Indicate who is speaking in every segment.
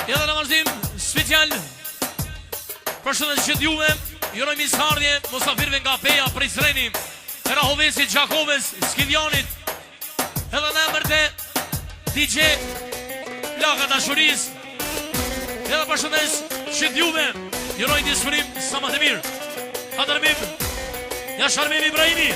Speaker 1: Edhe në vazhdim special përshëndet që t'juve, juroj misardhje musafirve nga Peja, prej Sreni, Rahovesit, Gjakoves, Skidjanit, edhe në emër të DJ Laka Dashuris, edhe përshëndet që t'juve, juroj disfrim sa më të mirë. Atërmim, Jasharmim Ibrahimi.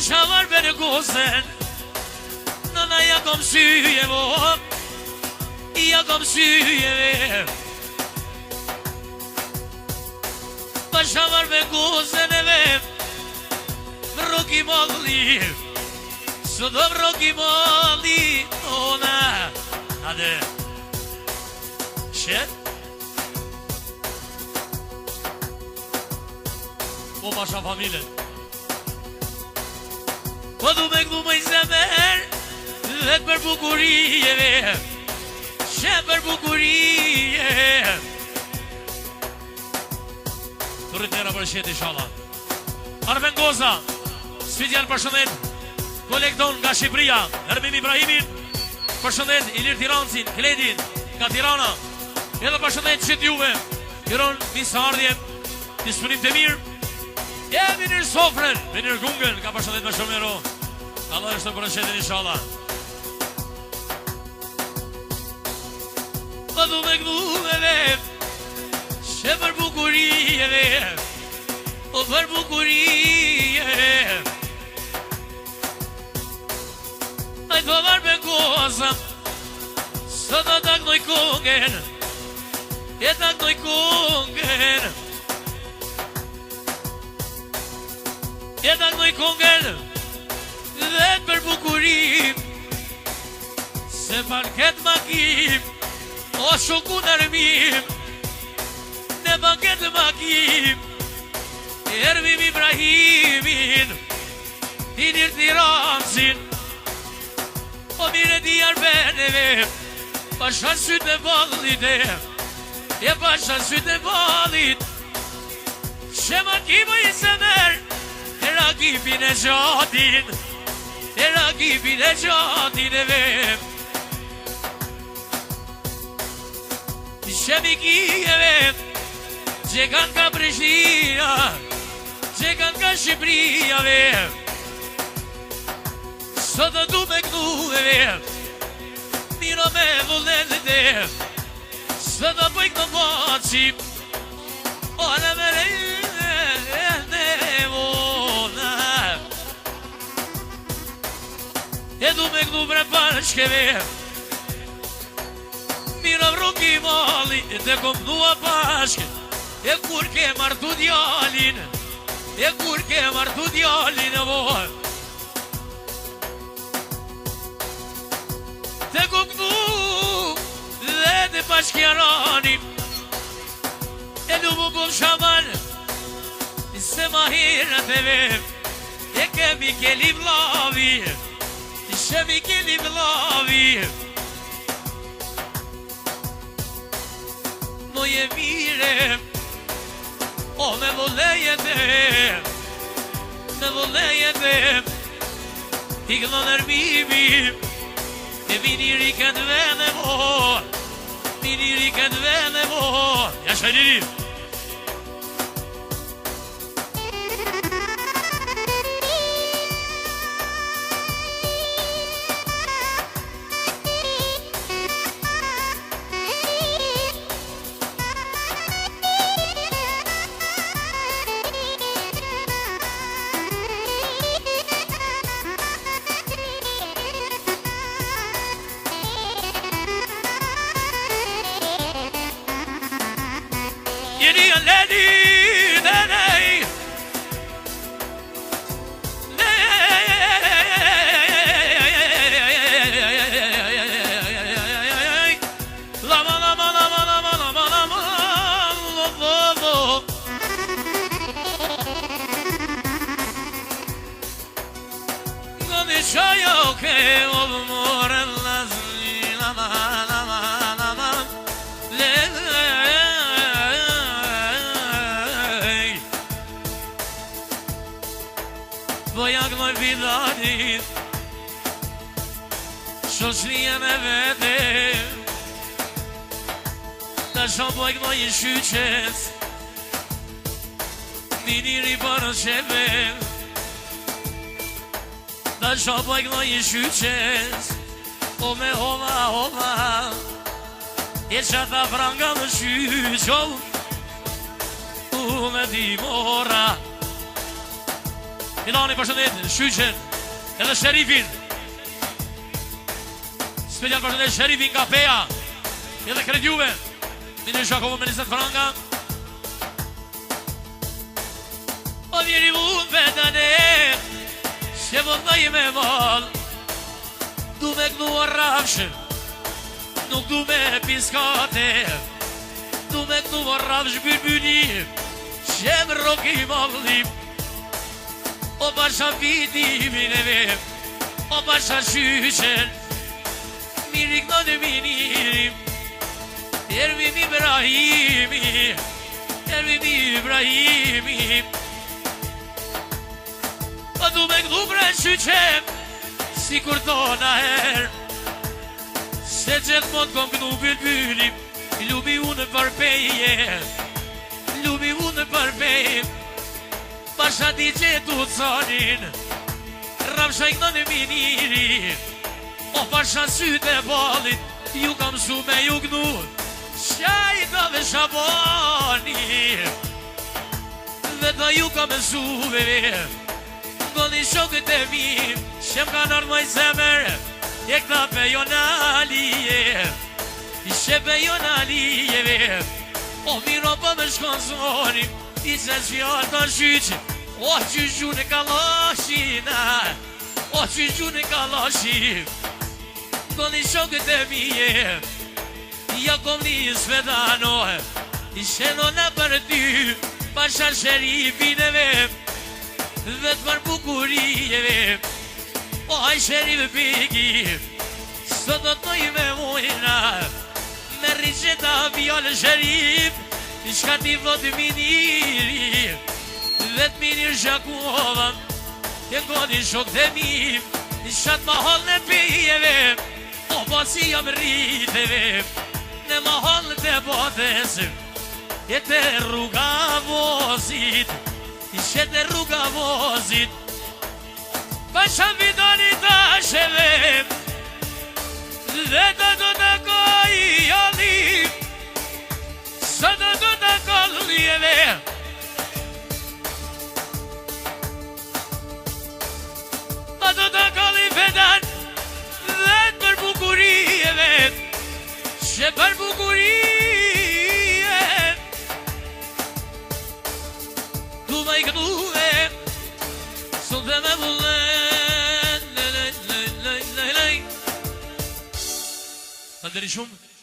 Speaker 1: Pashavar beni gozen, nana yakom syjevo, yakom syjeve. Pashavar beni gozen eve, vroki molli, sudo vroki molli, ona. Hadi, şet. O başa familje. Po du me këtu më i zemer, vetë për bukurije, she për bukurije. Të rritera për shjet inshallah. Arven Goza, Sfidjan përshëndet, kolekton nga Shqipëria, Ermim Ibrahimin, përshëndet Ilir Tirancin, Kledin, nga Tirana, edhe përshëndet që t'juve, Iron Misardhje, disponim të mirë, e vinir Sofren, vinir Gungën, ka përshëndet me shumë miro. Allah është të përshëndet inshallah. Po du me këtu me vep, she për bukurije, o për bukurije. Aj të varë me koza, së të taknoj kongen, e taknoj kongen. E taknoj kongen, dhe për bukurim, se banket makim, o shoku nërmim, ne banket makim, Ermim Ibrahimin, Ilir Tirancin, o mire djar beneve, pasha sytë e ballit e pasha sytë e ballit, she makimo i semer, e rakipin e gjatin, e rakipin e gjatin e vem. Shemiki e vem, që kanë ka Prishtina, që kanë ka Shqipëria vem. Sot të du me këtu e vem, miro me vullet e vem, sot të pëjk në pacim, o në mere e du me këtu bre pashkeve, mira vroki mali, e te kom dua pa bashkë. E kur ke martu djalin, e kur ke martu djalin voj. Te kuknu dhe të bashkjarani, e du më bëm shaman, se ma hirët e vem, e kemi keli vlavi, shemi keli vlavi. Mo je mire, o me volejet e, i këllë nërmimi, e viniri këtë vene mo, viniri këtë vene mo. Ja shajniri. Jeni a leni dhe nej, lama lama lama lama lama lama lama. Godi shajo ke olmore lazni lama lama lama Voja gnoj vidanit, shoqrien e vete, ta shamboj gnoj I shyqes, miniri për qeve, ta shamboj gnoj I shyqes, o me hova hova, e qata franga në shyqov, u me di mora. Milani përshëndet, Shyqen, edhe Sherifin. Special përshëndet Sherifin nga Peja, edhe Kredjuve. Minir Shakovo me 20 franga. O njeri mund vetane, që vëndaj me val, du me gnuar rafshë, nuk du me piskate, du me gnuar rafshë byrbyni, që më roki mallim. O basha vitimin e vem, o basha Shyqen, mirik në në minirim, ervim Ibrahimi, ervim Ibrahimi. O du me këdu bre Shyqen, si kur tona her, se gjithë mund kom këdu bylbylim, lubi unë përpeje, lubi unë përpeje. Basha di gjetu canin, rafsha I në miniri, o basha sytë e balit, ju kam su me ju gnu, shajta dhe shabani, dhe ta ju kam suve, goni shokët e mi, shem ka nërmaj zemer, e këta pe jonalije, ishe pe jonalije, o miro pa me shkonzonim, I se zhjallë të Shyqen, o që gjune kalashina, o që gjune kalashin, goni shokët e mije, ja kom një svedano, I shenona për ty, basha Sherifin e vem, dhe të për bukurije vem, o haj Sherif piki, sot do të i me mujna, me risheta vjallë Sherif, I shka ti vlotë miniri, dhe të minir Shakovan, e goni shok të mi, I shatë ma hall në pijeve, o pasi jam rriteve, në ma hall të botesim, e të rruga vozit, I shetë rruga vozit, basha vidoni të sheve, dhe të do të koj jalim, sa të do të kolljeve, a do të kolli vedan, dhe të për bukurije vet, që për bukurije ku ma i këtuve sot dhe me vullen. Falënderi shumë.